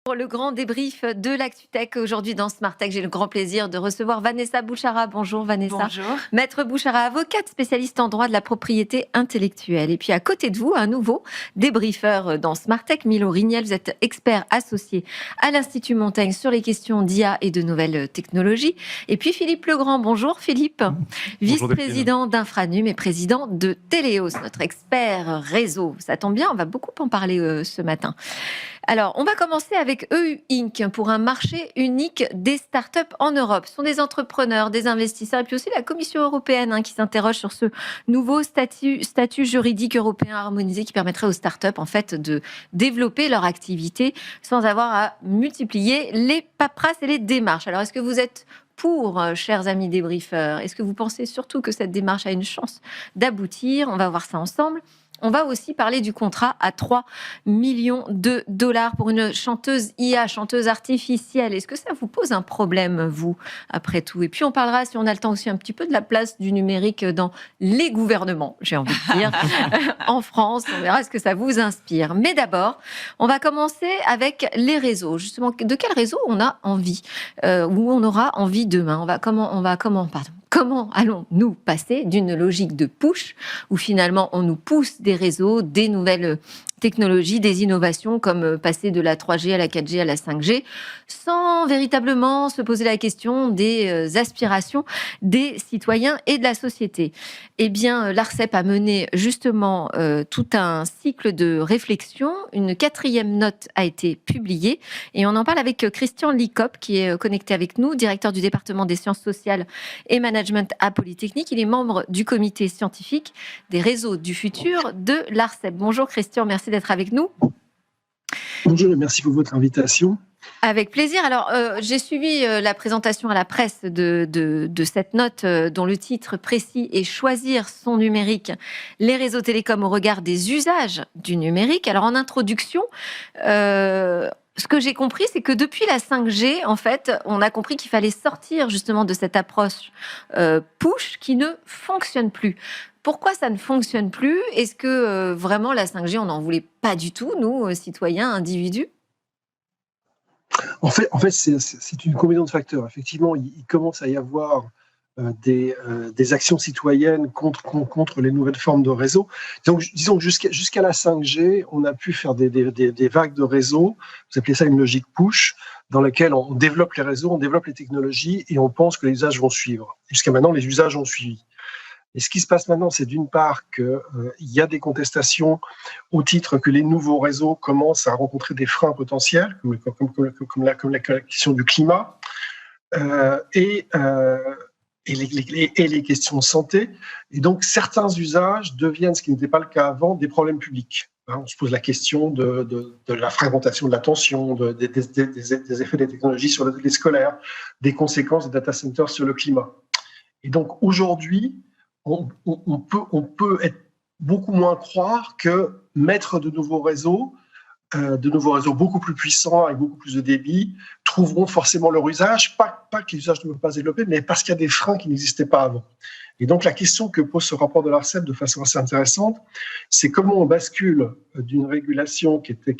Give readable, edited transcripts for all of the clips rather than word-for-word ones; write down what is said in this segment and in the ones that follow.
Pour le grand débrief de l'ActuTech aujourd'hui dans Smart Tech, j'ai le grand plaisir de recevoir Vanessa Bouchara. Bonjour Vanessa. Bonjour. Maître Bouchara, avocate spécialiste en droit de la propriété intellectuelle. Et puis à côté de vous, un nouveau débriefeur dans Smart Tech, Milo Rignel. Vous êtes expert associé à l'Institut Montaigne sur les questions d'IA et de nouvelles technologies. Et puis Philippe Legrand. Bonjour Philippe. Vice-président d'Infranum et président de Téléos, notre expert réseau. Ça tombe bien, on va beaucoup en parler ce matin. Alors, on va commencer avec EU Inc. pour un marché unique des startups en Europe. Ce sont des entrepreneurs, des investisseurs et puis aussi la Commission européenne qui s'interroge sur ce nouveau statut juridique européen harmonisé qui permettrait aux startups en fait de développer leur activité sans avoir à multiplier les paperasses et les démarches. Alors, est-ce que vous êtes pour, chers amis débriefeurs? Est-ce que vous pensez surtout que cette démarche a une chance d'aboutir? On va voir ça ensemble. On va aussi parler du contrat à 3 millions de dollars pour une chanteuse IA, chanteuse artificielle. Est-ce que ça vous pose un problème, vous, après tout? Et puis on parlera, si on a le temps aussi, un petit peu de la place du numérique dans les gouvernements, j'ai envie de dire, en France. On verra ce que ça vous inspire. Mais d'abord, on va commencer avec les réseaux. Justement, de quel réseau on a envie, ou on aura envie demain? Comment allons-nous passer d'une logique de push, où finalement on nous pousse des réseaux, des nouvelles technologies, des innovations, comme passer de la 3G à la 4G à la 5G, sans véritablement se poser la question des aspirations des citoyens et de la société? Eh bien, l'ARCEP a mené justement tout un cycle de réflexion. Une 4e note a été publiée et on en parle avec Christian Licop, qui est connecté avec nous, directeur du département des sciences sociales et management à Polytechnique. Il est membre du comité scientifique des réseaux du futur de l'ARCEP. Bonjour Christian, merci d'être avec nous. Bonjour et merci pour votre invitation. Avec plaisir. Alors, j'ai suivi la présentation à la presse de cette note dont le titre précis est « Choisir son numérique, les réseaux télécoms au regard des usages du numérique ». Alors, en introduction, ce que j'ai compris, c'est que depuis la 5G, en fait, on a compris qu'il fallait sortir justement de cette approche push qui ne fonctionne plus. Pourquoi ça ne fonctionne plus? Est-ce que vraiment la 5G, on n'en voulait pas du tout, nous, citoyens, individus? En fait, c'est une combinaison de facteurs. Effectivement, il commence à y avoir des actions citoyennes contre les nouvelles formes de réseau. Donc, disons que jusqu'à la 5G, on a pu faire des vagues de réseaux. Vous appelez ça une logique push, dans laquelle on développe les réseaux, on développe les technologies et on pense que les usages vont suivre. Jusqu'à maintenant, les usages ont suivi. Et ce qui se passe maintenant, c'est d'une part qu'il y a des contestations au titre que les nouveaux réseaux commencent à rencontrer des freins potentiels, comme la question du climat, et les questions de santé. Et donc, certains usages deviennent, ce qui n'était pas le cas avant, des problèmes publics. On se pose la question de la fragmentation de l'attention, des effets des technologies sur les scolaires, des conséquences des data centers sur le climat. Et donc, aujourd'hui, on peut être beaucoup moins croire que mettre de nouveaux réseaux beaucoup plus puissants avec beaucoup plus de débit trouveront forcément leur usage, pas que les usages ne peuvent pas se développer, mais parce qu'il y a des freins qui n'existaient pas avant. Et donc la question que pose ce rapport de l'ARCEP de façon assez intéressante, c'est comment on bascule d'une régulation qui était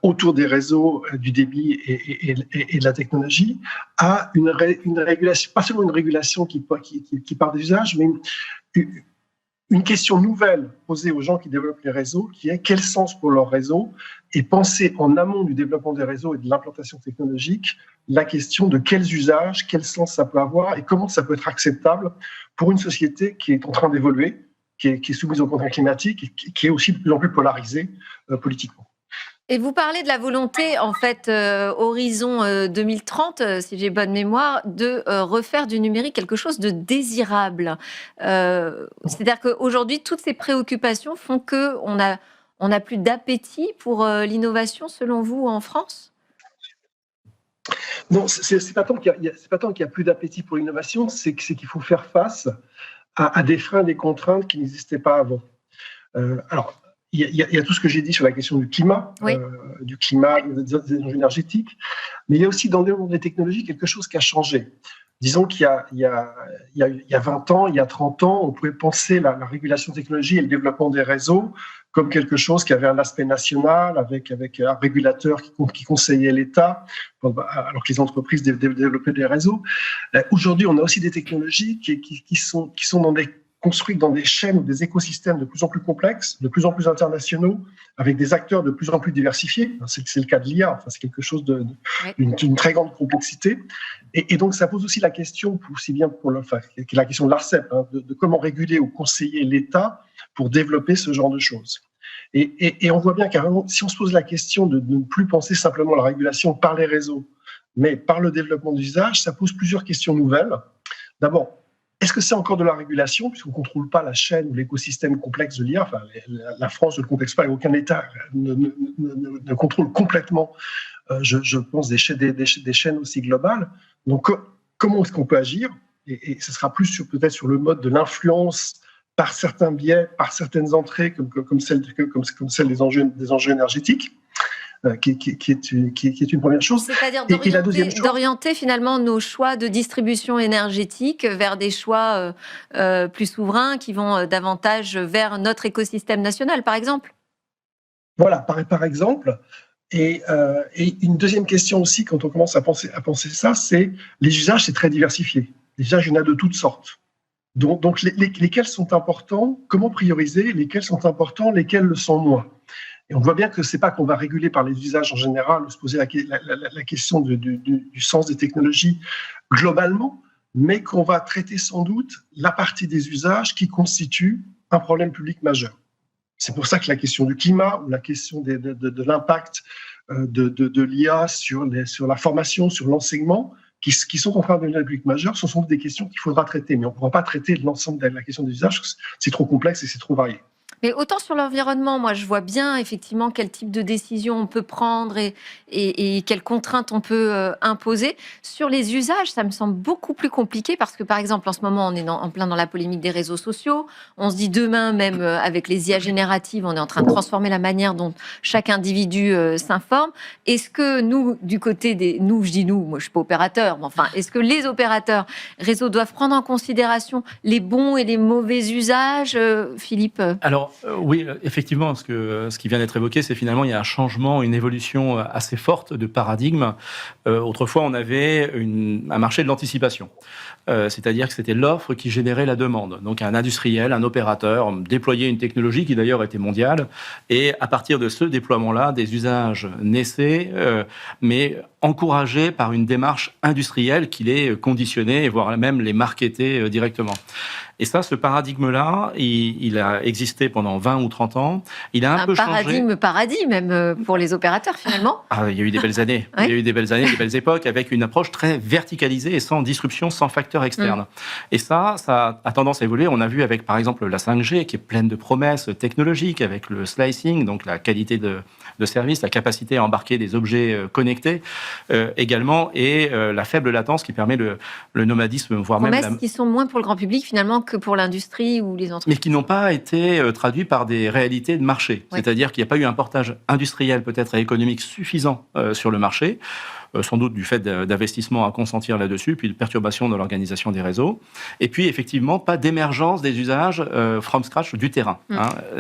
autour des réseaux, du débit et de la technologie, à une régulation, pas seulement une régulation qui part des usages, mais une question nouvelle posée aux gens qui développent les réseaux, qui est quel sens pour leur réseau, et penser en amont du développement des réseaux et de l'implantation technologique, la question de quels usages, quel sens ça peut avoir et comment ça peut être acceptable pour une société qui est en train d'évoluer, qui est soumise aux contraintes climatiques et qui est aussi de plus en plus polarisée politiquement. Et vous parlez de la volonté, en fait, horizon 2030, si j'ai bonne mémoire, de refaire du numérique quelque chose de désirable. C'est-à-dire qu'aujourd'hui, toutes ces préoccupations font qu'on n'a plus d'appétit pour l'innovation, selon vous, en France? Non, c'est pas tant qu'il y a plus d'appétit pour l'innovation, c'est qu'il faut faire face à des freins, des contraintes qui n'existaient pas avant. Alors, il y a tout ce que j'ai dit sur la question du climat, oui. Des énergies énergétiques, mais il y a aussi dans le développement des technologies quelque chose qui a changé. Disons qu'il y a 20 ans, il y a 30 ans, on pouvait penser la régulation technologie et le développement des réseaux comme quelque chose qui avait un aspect national, avec un régulateur qui conseillait l'État, alors que les entreprises développaient des réseaux. Aujourd'hui, on a aussi des technologies qui sont construites dans des chaînes ou des écosystèmes de plus en plus complexes, de plus en plus internationaux, avec des acteurs de plus en plus diversifiés. C'est le cas de l'IA, enfin, c'est quelque chose d'une très grande complexité. Et donc, ça pose aussi la question, aussi bien qui est la question de l'ARCEP, de comment réguler ou conseiller l'État pour développer ce genre de choses. Et on voit bien carrément, si on se pose la question de ne plus penser simplement la régulation par les réseaux, mais par le développement d'usage, ça pose plusieurs questions nouvelles. D'abord, est-ce que c'est encore de la régulation, puisqu'on ne contrôle pas la chaîne ou l'écosystème complexe de l'IA? Enfin, la France ne le contexte pas, et aucun État ne contrôle complètement, je pense, des chaînes aussi globales. Donc, comment est-ce qu'on peut agir? Et ce sera plus peut-être sur le mode de l'influence par certains biais, par certaines entrées, comme celle des enjeux énergétiques. Qui est une première chose. C'est-à-dire d'orienter finalement nos choix de distribution énergétique vers des choix plus souverains qui vont davantage vers notre écosystème national, par exemple. Voilà, par exemple. Et une deuxième question aussi, quand on commence à penser ça, c'est les usages, c'est très diversifié. Les usages, il y en a de toutes sortes. Donc lesquels sont importants, comment prioriser, lesquels sont importants, lesquels le sont moins. Et on voit bien que ce n'est pas qu'on va réguler par les usages en général, ou se poser la question du sens des technologies globalement, mais qu'on va traiter sans doute la partie des usages qui constitue un problème public majeur. C'est pour ça que la question du climat ou la question de l'impact de l'IA sur la formation, sur l'enseignement, qui sont en train de devenir un public majeur, ce sont des questions qu'il faudra traiter. Mais on ne pourra pas traiter l'ensemble de la question des usages, c'est trop complexe et c'est trop varié. Mais autant sur l'environnement, moi je vois bien effectivement quel type de décision on peut prendre et quelles contraintes on peut imposer. Sur les usages, ça me semble beaucoup plus compliqué parce que par exemple en ce moment on est en plein dans la polémique des réseaux sociaux. On se dit demain même avec les IA génératives, on est en train de transformer la manière dont chaque individu s'informe. Est-ce que nous, du côté moi je suis pas opérateur, mais enfin, est-ce que les opérateurs réseaux doivent prendre en considération les bons et les mauvais usages, Philippe? Alors oui, effectivement, ce qui vient d'être évoqué, c'est finalement il y a un changement, une évolution assez forte de paradigme. Autrefois, on avait un marché de l'anticipation, c'est-à-dire que c'était l'offre qui générait la demande. Donc un industriel, un opérateur déployait une technologie qui d'ailleurs était mondiale, et à partir de ce déploiement-là, des usages naissaient, mais encouragés par une démarche industrielle qui les conditionnait, voire même les marketait directement. Et ça, ce paradigme-là, il a existé pendant 20 ou 30 ans. Il a un peu changé. Un paradigme même pour les opérateurs, finalement. Il y a eu des belles années. Ouais. Il y a eu des belles années, des belles époques, avec une approche très verticalisée et sans disruption, sans facteur externe. Et ça a tendance à évoluer. On a vu avec, par exemple, la 5G, qui est pleine de promesses technologiques, avec le slicing, donc la qualité de service, la capacité à embarquer des objets connectés également, et la faible latence qui permet le nomadisme, voire promesses même... qui sont moins pour le grand public, finalement, que pour l'industrie ou les entreprises. Mais qui n'ont pas été traduits par des réalités de marché. Ouais. C'est-à-dire qu'il n'y a pas eu un portage industriel, peut-être, et économique suffisant sur le marché, sans doute du fait d'investissements à consentir là-dessus, puis de perturbations dans l'organisation des réseaux. Et puis, effectivement, pas d'émergence des usages from scratch du terrain.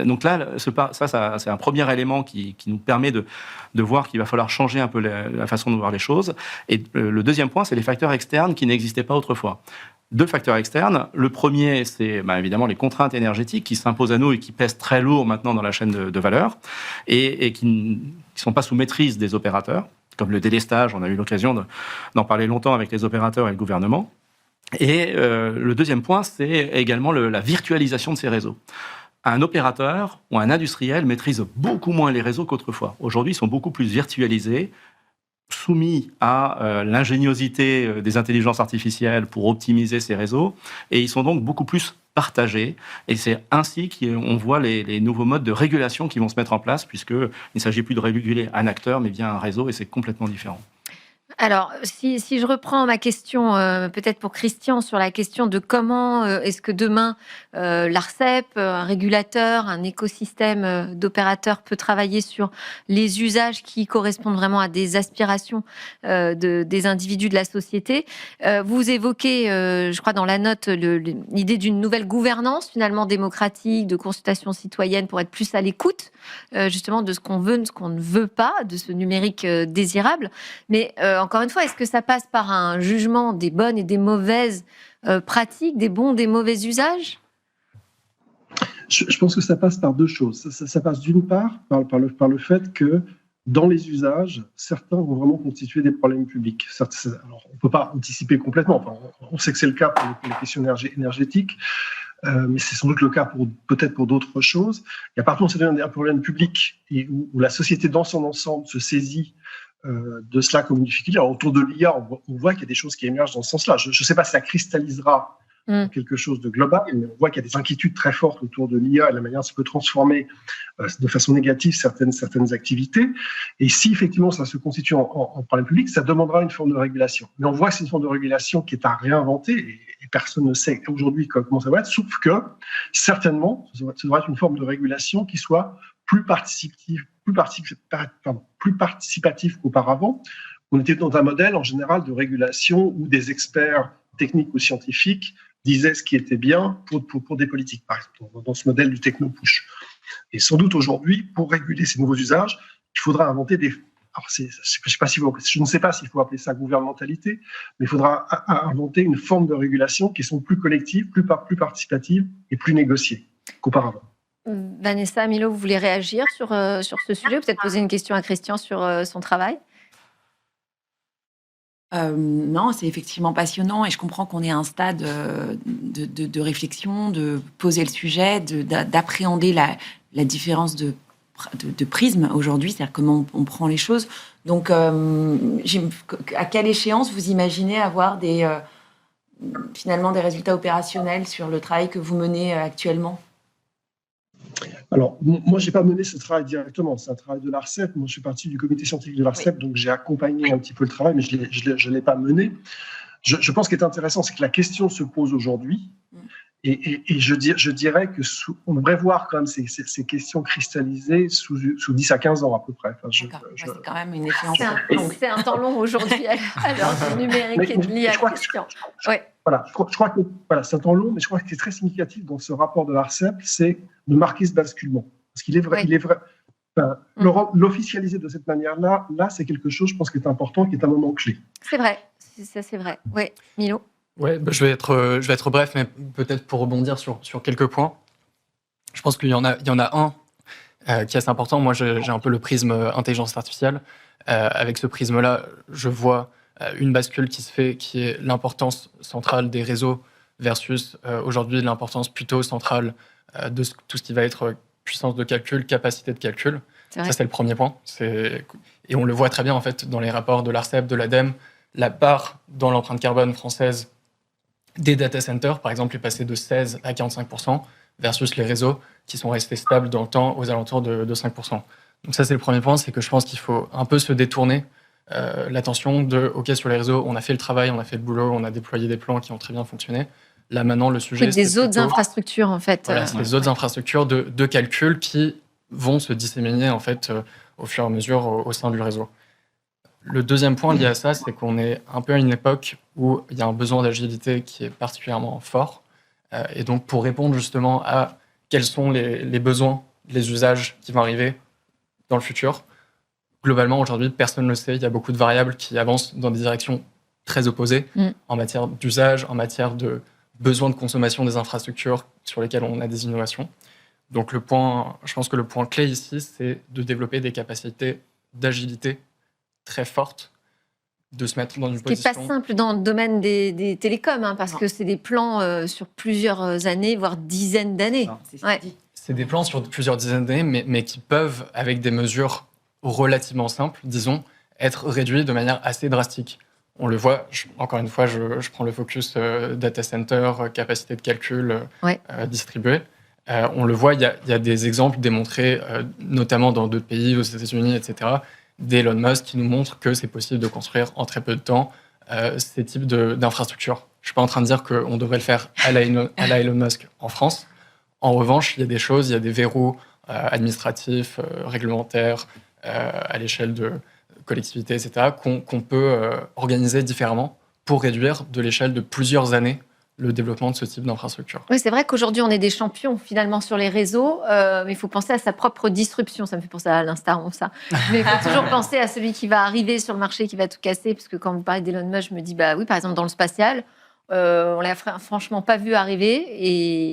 Donc là, ça, c'est un premier élément qui nous permet de voir qu'il va falloir changer un peu la façon de voir les choses. Et le deuxième point, c'est les facteurs externes qui n'existaient pas autrefois. 2 facteurs externes. Le premier, c'est évidemment les contraintes énergétiques qui s'imposent à nous et qui pèsent très lourd maintenant dans la chaîne de valeur et qui ne sont pas sous maîtrise des opérateurs, comme le délestage. On a eu l'occasion d'en parler longtemps avec les opérateurs et le gouvernement. Et le deuxième point, c'est également la virtualisation de ces réseaux. Un opérateur ou un industriel maîtrise beaucoup moins les réseaux qu'autrefois. Aujourd'hui, ils sont beaucoup plus virtualisés, soumis à l'ingéniosité des intelligences artificielles pour optimiser ces réseaux, et ils sont donc beaucoup plus partagés. Et c'est ainsi qu'on voit les nouveaux modes de régulation qui vont se mettre en place, puisqu'il ne s'agit plus de réguler un acteur, mais bien un réseau, et c'est complètement différent. Alors, si je reprends ma question, peut-être pour Christian, sur la question de comment est-ce que demain l'ARCEP, un régulateur, un écosystème d'opérateurs peut travailler sur les usages qui correspondent vraiment à des aspirations des individus de la société. Vous évoquez, je crois dans la note, l'idée d'une nouvelle gouvernance finalement démocratique, de consultation citoyenne pour être plus à l'écoute justement de ce qu'on veut, de ce qu'on ne veut pas, de ce numérique désirable. Mais encore une fois, est-ce que ça passe par un jugement des bonnes et des mauvaises pratiques, des bons, des mauvais usages ? Je pense que ça passe par deux choses. Ça passe d'une part par le fait que dans les usages, certains vont vraiment constituer des problèmes publics. Alors, on ne peut pas anticiper complètement. Enfin, on sait que c'est le cas pour les questions énergétiques, mais c'est sans doute le cas peut-être pour d'autres choses. Et à partir du moment où c'est un problème public et où la société dans son ensemble se saisit de cela comme une difficulté. Alors, autour de l'IA, on voit qu'il y a des choses qui émergent dans ce sens-là. Je ne sais pas si ça cristallisera quelque chose de global, mais on voit qu'il y a des inquiétudes très fortes autour de l'IA et la manière dont ça peut transformer de façon négative certaines activités. Et si effectivement ça se constitue en problème public, ça demandera une forme de régulation. Mais on voit que c'est une forme de régulation qui est à réinventer et personne ne sait aujourd'hui comment ça va être, sauf que certainement, ça devra être une forme de régulation qui soit plus participative qu'auparavant. On était dans un modèle en général de régulation où des experts techniques ou scientifiques disaient ce qui était bien pour des politiques, par exemple, dans ce modèle du techno-push. Et sans doute aujourd'hui, pour réguler ces nouveaux usages, il faudra inventer des... Alors je ne sais pas s'il faut appeler ça gouvernementalité, mais il faudra inventer une forme de régulation qui sont plus collectives, plus participatives et plus négociées qu'auparavant. Vanessa, Milo, vous voulez réagir sur ce sujet? Peut-être poser une question à Christian sur son travail? Non, c'est effectivement passionnant et je comprends qu'on est à un stade de réflexion, de poser le sujet, d'appréhender la différence de prisme aujourd'hui, c'est-à-dire comment on prend les choses. Donc, à quelle échéance vous imaginez avoir finalement des résultats opérationnels sur le travail que vous menez actuellement? Alors, moi, je n'ai pas mené ce travail directement. C'est un travail de l'ARCEP. Moi, je suis partie du comité scientifique de l'ARCEP, oui. Donc j'ai accompagné un petit peu le travail, mais je ne l'ai pas mené. Je pense qu'il est intéressant, c'est que la question se pose aujourd'hui. Et je dirais qu'on devrait voir quand même ces questions cristallisées sous 10 à 15 ans à peu près. Enfin, c'est quand même une échéance. C'est un temps long aujourd'hui à l'heure du numérique et de l'IA. Voilà, je crois que c'est un temps long, mais je crois que ce qui est très significatif dans ce rapport de l'ARCEP, c'est de marquer ce basculement. Parce qu'il est vrai, l'officialiser de cette manière-là, c'est quelque chose, je pense, qui est important, qui est un moment clé. C'est vrai, ça c'est vrai. Oui, Milo. Ouais, je vais être bref, mais peut-être pour rebondir sur quelques points. Je pense qu'il y en a un qui est assez important. Moi, j'ai un peu le prisme intelligence artificielle. Avec ce prisme-là, je vois une bascule qui se fait, qui est l'importance centrale des réseaux versus aujourd'hui l'importance plutôt centrale de tout ce qui va être puissance de calcul, capacité de calcul. Ça, c'est le premier point. Et on le voit très bien en fait dans les rapports de l'ARCEP, de l'ADEME. La part dans l'empreinte carbone française des data centers, par exemple, est passée de 16 à 45%, versus les réseaux qui sont restés stables dans le temps aux alentours de 5%. Donc ça, c'est le premier point, c'est que je pense qu'il faut un peu se détourner l'attention de « OK, sur les réseaux, on a fait le travail, on a fait le boulot, on a déployé des plans qui ont très bien fonctionné. Là, maintenant, le sujet... C'est des autres infrastructures, en fait. Voilà, c'est des autres infrastructures de calcul qui vont se disséminer, en fait, au fur et à mesure au sein du réseau. Le deuxième point lié à ça, c'est qu'on est un peu à une époque où il y a un besoin d'agilité qui est particulièrement fort. Et donc, pour répondre justement à quels sont les besoins, les usages qui vont arriver dans le futur, globalement, aujourd'hui, personne ne le sait. Il y a beaucoup de variables qui avancent dans des directions très opposées en matière d'usage, en matière de besoin de consommation des infrastructures sur lesquelles on a des innovations. Donc, je pense que le point clé ici, c'est de développer des capacités d'agilité très forte, de se mettre dans une position... Ce qui n'est pas simple dans le domaine des télécoms, parce que c'est des plans sur plusieurs années, voire dizaines d'années. C'est des plans sur plusieurs dizaines d'années, mais qui peuvent, avec des mesures relativement simples, disons, être réduits de manière assez drastique. On le voit, encore une fois, je prends le focus data center, capacité de calcul distribuée. On le voit, il y a des exemples démontrés, notamment dans d'autres pays, aux États-Unis, etc., d'Elon Musk qui nous montrent que c'est possible de construire en très peu de temps ces types d'infrastructures. Je ne suis pas en train de dire qu'on devrait le faire à la Elon Musk en France. En revanche, il y a des choses, il y a des verrous administratifs, réglementaires, à l'échelle de collectivités, etc., qu'on peut organiser différemment pour réduire de l'échelle de plusieurs années le développement de ce type d'infrastructure. Oui, c'est vrai qu'aujourd'hui, on est des champions finalement sur les réseaux, mais il faut penser à sa propre disruption. Ça me fait penser à l'Insta, ça. Mais il faut toujours penser à celui qui va arriver sur le marché, qui va tout casser, parce que quand vous parlez d'Elon Musk, je me dis, bah oui, par exemple, dans le spatial, on l'a franchement pas vu arriver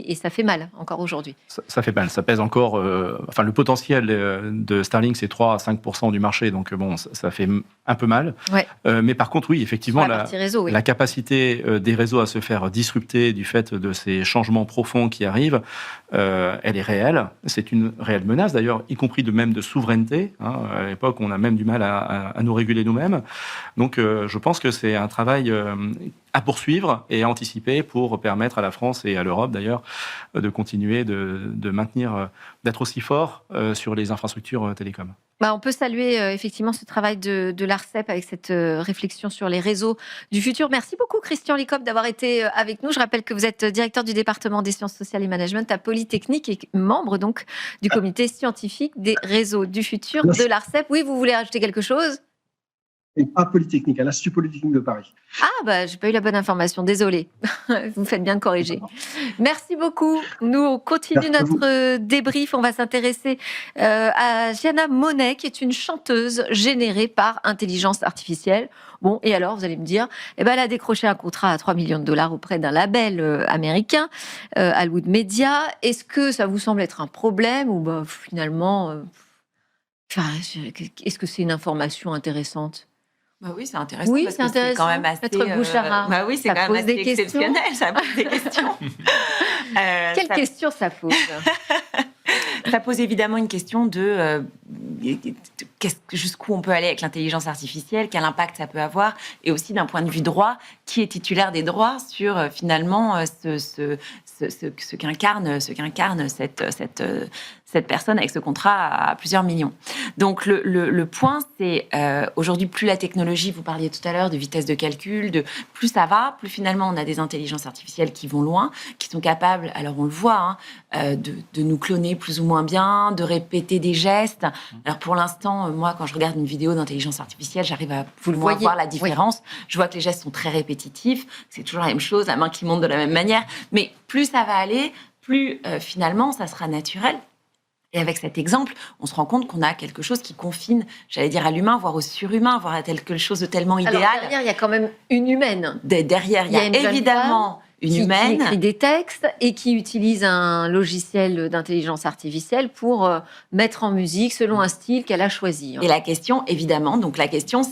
et ça fait mal encore aujourd'hui. Ça fait mal, ça pèse encore. Le potentiel de Starlink, c'est 3 à 5% du marché, donc bon, ça fait un peu mal. Ouais. Mais par contre, oui, effectivement, réseau, oui. la capacité des réseaux à se faire disrupter du fait de ces changements profonds qui arrivent, elle est réelle. C'est une réelle menace, d'ailleurs, y compris même de souveraineté. À l'époque, on a même du mal à nous réguler nous-mêmes. Donc, je pense que c'est un travail à poursuivre et à anticiper pour permettre à la France et à l'Europe d'ailleurs de continuer de maintenir, d'être aussi fort sur les infrastructures télécom. On peut saluer effectivement ce travail de l'ARCEP avec cette réflexion sur les réseaux du futur. Merci beaucoup Christian Licope d'avoir été avec nous. Je rappelle que vous êtes directeur du département des sciences sociales et management à Polytechnique et membre donc du comité scientifique des réseaux du futur de l'ARCEP. Oui, vous voulez rajouter quelque chose ? Et pas Polytechnique, à l'Institut Polytechnique de Paris. J'ai pas eu la bonne information, désolée. Vous faites bien de corriger. Merci beaucoup. Nous, on continue notre débrief. On va s'intéresser à Gianna Monet, qui est une chanteuse générée par intelligence artificielle. Bon, et alors, vous allez me dire, elle a décroché un contrat à 3 millions de dollars auprès d'un label américain, Hollywood Media. Est-ce que ça vous semble être un problème ou finalement, est-ce que c'est une information intéressante ? Oui, c'est intéressant. Oui, parce c'est que intéressant. C'est quand même assez. Oui, c'est quand même assez exceptionnel. Ça pose des questions. Quelle question ça pose ? Ça pose évidemment une question de jusqu'où on peut aller avec l'intelligence artificielle, quel impact ça peut avoir, et aussi d'un point de vue droit, qui est titulaire des droits sur finalement ce qu'incarne cette personne avec ce contrat à plusieurs millions. Donc le point, c'est aujourd'hui, plus la technologie, vous parliez tout à l'heure de vitesse de calcul, plus ça va, plus finalement on a des intelligences artificielles qui vont loin, qui sont capables, alors on le voit, de nous cloner plus ou moins bien, de répéter des gestes. Alors pour l'instant, moi, quand je regarde une vidéo d'intelligence artificielle, j'arrive à voir la différence. Oui. Je vois que les gestes sont très répétitifs, c'est toujours la même chose, la main qui monte de la même manière. Mais plus ça va aller, plus finalement ça sera naturel. Et avec cet exemple, on se rend compte qu'on a quelque chose qui confine, j'allais dire, à l'humain, voire au surhumain, voire à quelque chose de tellement idéal. Alors derrière, il y a quand même une humaine. Derrière, il y a évidemment une humaine. Qui écrit des textes et qui utilise un logiciel d'intelligence artificielle pour mettre en musique selon un style qu'elle a choisi. Et la question, évidemment,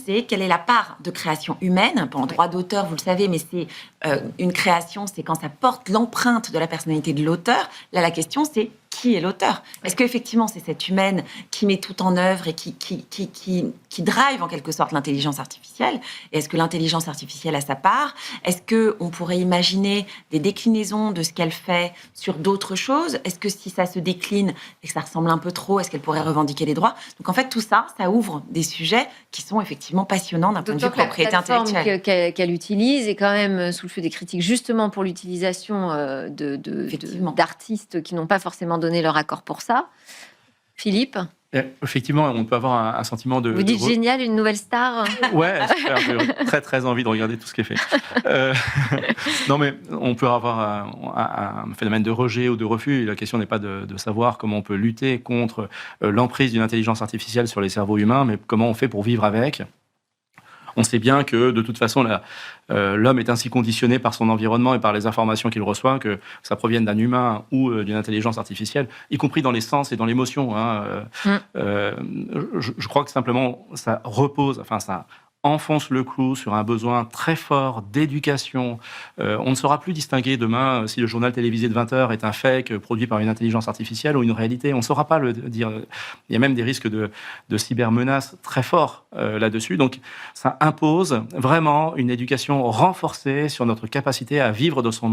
c'est quelle est la part de création humaine ? Pour le droit d'auteur, vous le savez, mais c'est une création, c'est quand ça porte l'empreinte de la personnalité de l'auteur. Là, la question, c'est qui est l'auteur ? Est-ce qu'effectivement, c'est cette humaine qui met tout en œuvre et qui drive en quelque sorte l'intelligence artificielle ? Et est-ce que l'intelligence artificielle a sa part ? Est-ce qu'on pourrait imaginer des déclinaisons de ce qu'elle fait sur d'autres choses ? Est-ce que si ça se décline et que ça ressemble un peu trop, est-ce qu'elle pourrait revendiquer les droits ? Donc en fait, tout ça, ça ouvre des sujets qui sont effectivement passionnants d'un point de vue propriété intellectuelle. La plateforme qu'elle utilise est quand même sous le feu des critiques, justement pour l'utilisation d'artistes qui n'ont pas forcément donné leur accord pour ça. Philippe ? Effectivement, on peut avoir un sentiment de... Vous dites génial, une nouvelle star. Ouais, super, j'ai très très envie de regarder tout ce qui est fait. Non, mais on peut avoir un phénomène de rejet ou de refus. La question n'est pas de savoir comment on peut lutter contre l'emprise d'une intelligence artificielle sur les cerveaux humains, mais comment on fait pour vivre avec. On sait bien que, de toute façon, l'homme est ainsi conditionné par son environnement et par les informations qu'il reçoit, que ça provienne d'un humain ou d'une intelligence artificielle, y compris dans les sens et dans l'émotion. Je crois que simplement, ça repose, ça enfonce le clou sur un besoin très fort d'éducation. On ne saura plus distinguer demain si le journal télévisé de 20h est un fake produit par une intelligence artificielle ou une réalité. On ne saura pas le dire. Il y a même des risques de cybermenaces très forts là-dessus. Donc, ça impose vraiment une éducation renforcée sur notre capacité à vivre dans ce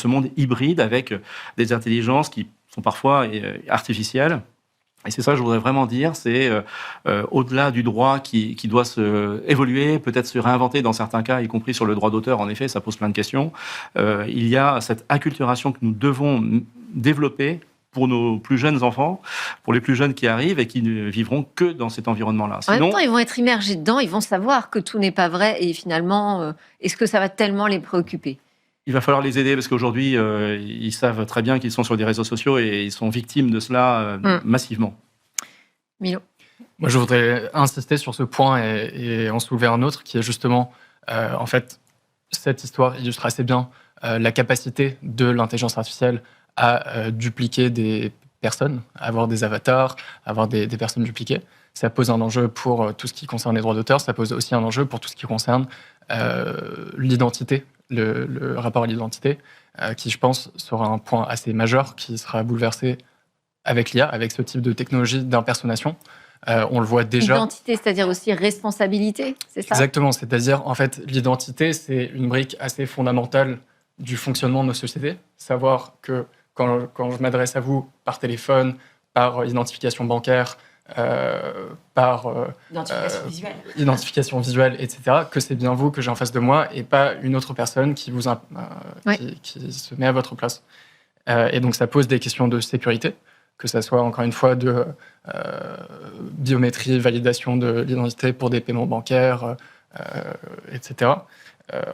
monde hybride avec des intelligences qui sont parfois artificielles Et c'est ça que je voudrais vraiment dire, c'est au-delà du droit qui doit évoluer, peut-être se réinventer dans certains cas, y compris sur le droit d'auteur, en effet, ça pose plein de questions. Il y a cette acculturation que nous devons développer pour nos plus jeunes enfants, pour les plus jeunes qui arrivent et qui ne vivront que dans cet environnement-là. En même temps, ils vont être immergés dedans, ils vont savoir que tout n'est pas vrai et finalement, est-ce que ça va tellement les préoccuper ? Il va falloir les aider parce qu'aujourd'hui, ils savent très bien qu'ils sont sur des réseaux sociaux et ils sont victimes de cela massivement. Milo ? Moi, je voudrais insister sur ce point et en soulever un autre qui est justement, en fait, cette histoire illustre assez bien la capacité de l'intelligence artificielle à dupliquer des personnes, à avoir des avatars, à avoir des personnes dupliquées. Ça pose un enjeu pour tout ce qui concerne les droits d'auteur, ça pose aussi un enjeu pour tout ce qui concerne l'identité, le rapport à l'identité, qui, je pense, sera un point assez majeur qui sera bouleversé avec l'IA, avec ce type de technologie d'impersonnation. On le voit déjà. Identité, c'est-à-dire aussi responsabilité, c'est ça ? Exactement, c'est-à-dire, en fait, l'identité, c'est une brique assez fondamentale du fonctionnement de nos sociétés. Savoir que quand je m'adresse à vous par téléphone, par identification bancaire, par identification visuelle, etc., que c'est bien vous que j'ai en face de moi et pas une autre personne qui qui se met à votre place. Et donc, ça pose des questions de sécurité, que ça soit, encore une fois, de biométrie, validation de l'identité pour des paiements bancaires, etc.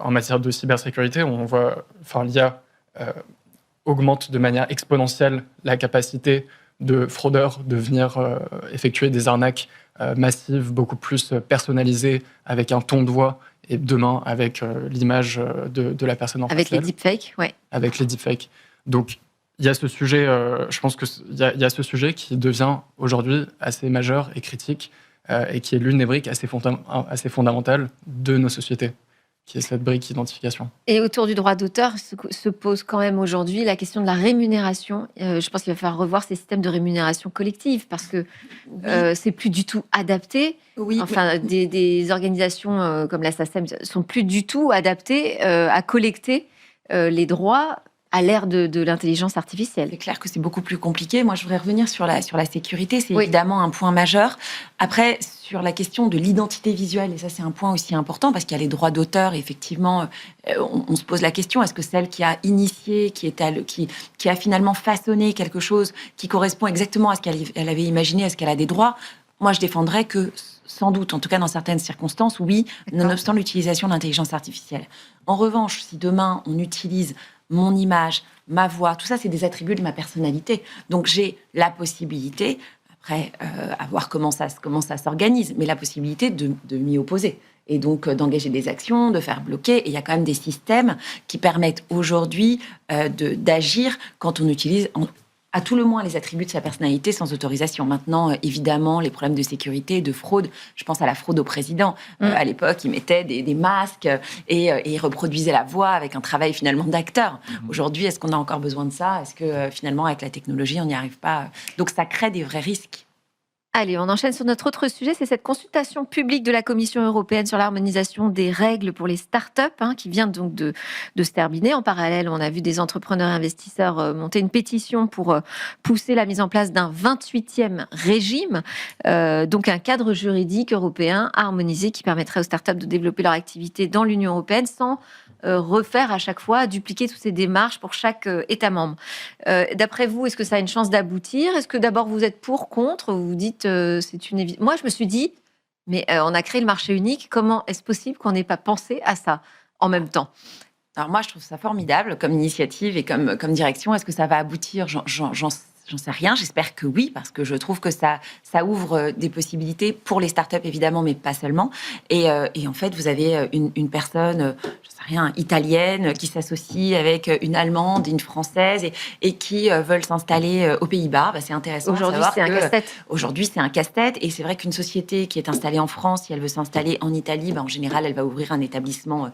En matière de cybersécurité, on voit, l'IA augmente de manière exponentielle la capacité de fraudeurs de venir effectuer des arnaques massives, beaucoup plus personnalisées, avec un ton de voix, et demain avec l'image de la personne en face. Avec les deepfakes, ouais. Avec les deepfakes. Donc, il y a ce sujet, je pense qu'il y a ce sujet qui devient aujourd'hui assez majeur et critique, et qui est l'une des briques assez fondamentales de nos sociétés, qui est cette brique identification. Et autour du droit d'auteur se pose quand même aujourd'hui la question de la rémunération. Je pense qu'il va falloir revoir ces systèmes de rémunération collective parce que c'est plus du tout adapté. Oui, enfin, des organisations comme la SACEM sont plus du tout adaptées à collecter les droits à l'ère de l'intelligence artificielle. C'est clair que c'est beaucoup plus compliqué. Moi, je voudrais revenir sur la sécurité. C'est oui. évidemment un point majeur. Après, sur la question de l'identité visuelle, et ça, c'est un point aussi important parce qu'il y a les droits d'auteur. Effectivement, on se pose la question, est-ce que celle qui a initié, qui a finalement façonné quelque chose qui correspond exactement à ce qu'elle avait imaginé, est-ce qu'elle a des droits ? Moi, je défendrais que, sans doute, en tout cas dans certaines circonstances, oui, nonobstant l'utilisation de l'intelligence artificielle. En revanche, si demain, on utilise mon image, ma voix, tout ça, c'est des attributs de ma personnalité. Donc, j'ai la possibilité, après, à voir comment ça s'organise, mais la possibilité de m'y opposer. Et donc, d'engager des actions, de faire bloquer. Et il y a quand même des systèmes qui permettent aujourd'hui d'agir quand on utilise à tout le moins les attributs de sa personnalité sans autorisation. Maintenant, évidemment, les problèmes de sécurité, de fraude, je pense à la fraude au président. À l'époque, ils mettaient des masques et ils reproduisaient la voix avec un travail finalement d'acteur. Aujourd'hui, est-ce qu'on a encore besoin de ça ? Est-ce que finalement, avec la technologie, on n'y arrive pas ? Donc, ça crée des vrais risques. Allez, on enchaîne sur notre autre sujet, c'est cette consultation publique de la Commission européenne sur l'harmonisation des règles pour les startups, qui vient donc de se terminer. En parallèle, on a vu des entrepreneurs et investisseurs monter une pétition pour pousser la mise en place d'un 28e régime, donc un cadre juridique européen harmonisé qui permettrait aux startups de développer leur activité dans l'Union européenne sans refaire à chaque fois, dupliquer toutes ces démarches pour chaque État membre. D'après vous, est-ce que ça a une chance d'aboutir ? Est-ce que d'abord vous êtes pour, contre ? Vous dites c'est une évidence. Moi, je me suis dit, mais on a créé le marché unique, comment est-ce possible qu'on n'ait pas pensé à ça en même temps ? Alors moi, je trouve ça formidable comme initiative et comme direction. Est-ce que ça va aboutir ? J'en sais rien, j'espère que oui, parce que je trouve que ça ouvre des possibilités pour les startups, évidemment, mais pas seulement. Et en fait, vous avez une personne, je sais rien, italienne, qui s'associe avec une Allemande, une Française, et qui veulent s'installer aux Pays-Bas. C'est intéressant. Aujourd'hui, c'est un casse-tête. Aujourd'hui, c'est un casse-tête. Et c'est vrai qu'une société qui est installée en France, si elle veut s'installer en Italie, en général, elle va ouvrir un établissement,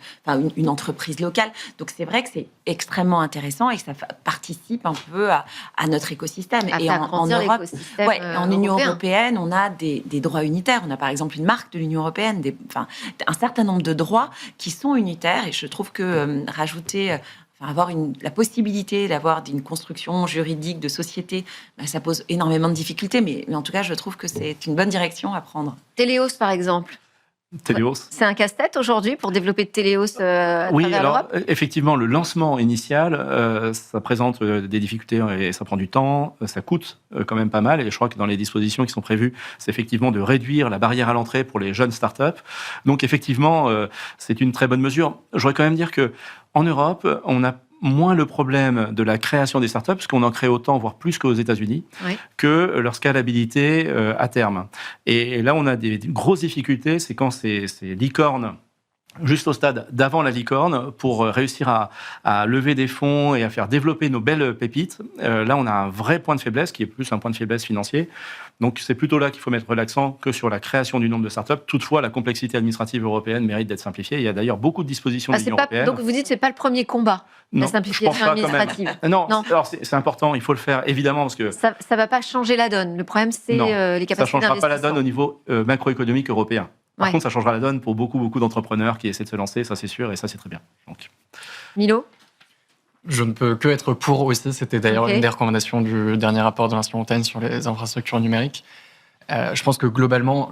une entreprise locale. Donc, c'est vrai que c'est extrêmement intéressant et que ça participe un peu à notre écosystème. Et en Europe, en Union européenne, on a des droits unitaires. On a par exemple une marque de l'Union européenne, un certain nombre de droits qui sont unitaires. Et je trouve que rajouter avoir la possibilité d'avoir une construction juridique de société, ça pose énormément de difficultés, mais en tout cas, je trouve que c'est une bonne direction à prendre. Téléos, par exemple. Téléos. C'est un casse-tête aujourd'hui pour développer de Téléos à travers l'Europe. Effectivement, le lancement initial, ça présente des difficultés et ça prend du temps, ça coûte quand même pas mal. Et je crois que dans les dispositions qui sont prévues, c'est effectivement de réduire la barrière à l'entrée pour les jeunes startups. Donc effectivement, c'est une très bonne mesure. Je voudrais quand même dire que en Europe, on a moins le problème de la création des startups, parce qu'on en crée autant, voire plus qu'aux États-Unis, que leur scalabilité à terme. Et là, on a des grosses difficultés, c'est quand ces licornes, juste au stade d'avant la licorne, pour réussir à lever des fonds et à faire développer nos belles pépites. Là, on a un vrai point de faiblesse, qui est plus un point de faiblesse financier. Donc, c'est plutôt là qu'il faut mettre l'accent que sur la création du nombre de startups. Toutefois, la complexité administrative européenne mérite d'être simplifiée. Il y a d'ailleurs beaucoup de dispositions de l'Union européenne. Donc, vous dites que ce n'est pas le premier combat, la simplification administrative. Non. Alors, c'est important, il faut le faire, évidemment, parce que... Ça ne va pas changer la donne. Le problème, c'est les capacités d'investissement. Ça ne changera pas la donne au niveau macroéconomique européen. Par contre, ça changera la donne pour beaucoup d'entrepreneurs qui essaient de se lancer, ça c'est sûr, et ça c'est très bien. Donc. Milo ? Je ne peux que être pour aussi. C'était d'ailleurs une des recommandations du dernier rapport de l'Institut Montaigne sur les infrastructures numériques. Je pense que globalement,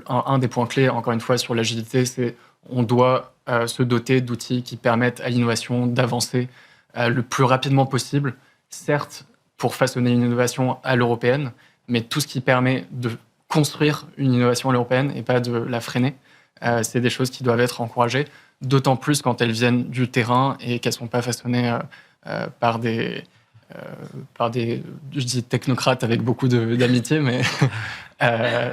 un des points clés, encore une fois, sur l'agilité, c'est qu'on doit se doter d'outils qui permettent à l'innovation d'avancer le plus rapidement possible. Certes, pour façonner une innovation à l'européenne, mais tout ce qui permet de construire une innovation à l'européenne et pas de la freiner. C'est des choses qui doivent être encouragées, d'autant plus quand elles viennent du terrain et qu'elles ne sont pas façonnées par des je dis technocrates avec beaucoup d'amitié, mais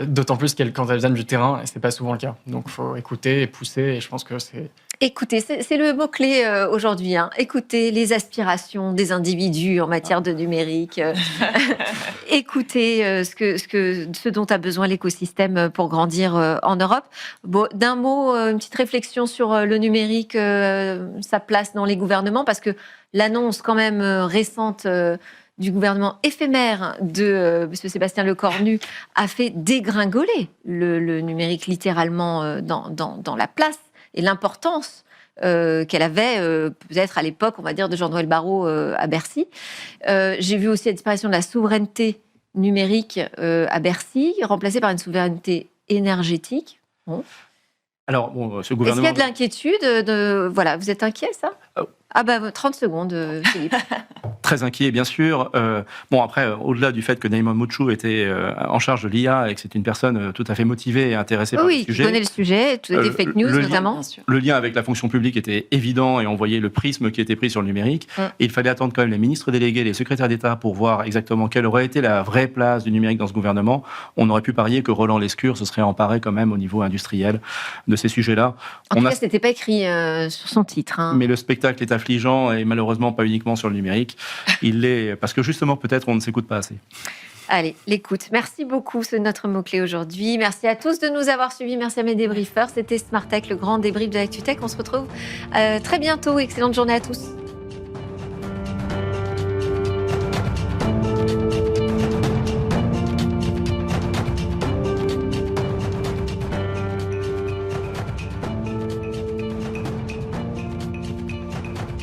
d'autant plus quand elles viennent du terrain, et ce n'est pas souvent le cas. Donc il faut écouter et pousser, et je pense que c'est... Écoutez, c'est le mot-clé aujourd'hui. Écoutez les aspirations des individus en matière de numérique. Écoutez ce dont a besoin l'écosystème pour grandir en Europe. Bon, d'un mot, une petite réflexion sur le numérique, sa place dans les gouvernements, parce que l'annonce quand même récente du gouvernement éphémère de M. Sébastien Lecornu a fait dégringoler le numérique littéralement dans la place et l'importance qu'elle avait peut-être à l'époque, on va dire, de Jean-Noël Barrot à Bercy. J'ai vu aussi la disparition de la souveraineté numérique à Bercy, remplacée par une souveraineté énergétique. Bon. Alors, ce gouvernement... Est-ce qu'il y a de l'inquiétude Voilà, vous êtes inquiet, ça ? 30 secondes, Philippe. Très inquiet, bien sûr. Après, au-delà du fait que Naïma Mouchou était en charge de l'IA et que c'est une personne tout à fait motivée et intéressée par le sujet. Oui, qui connaît le sujet, des fake news notamment. Le lien avec la fonction publique était évident et on voyait le prisme qui était pris sur le numérique. Et il fallait attendre quand même les ministres délégués, les secrétaires d'État pour voir exactement quelle aurait été la vraie place du numérique dans ce gouvernement. On aurait pu parier que Roland Lescure se serait emparé quand même au niveau industriel de ces sujets-là. En tout cas, ce n'était pas écrit sur son titre. Mais le spectacle est affligeant et malheureusement pas uniquement sur le numérique. Il l'est parce que justement peut-être on ne s'écoute pas assez. Allez, l'écoute. Merci beaucoup, c'est notre mot-clé aujourd'hui. Merci à tous de nous avoir suivis. Merci à mes débriefeurs. C'était Smart Tech, le grand débrief de l'ActuTech. On se retrouve très bientôt. Excellente journée à tous.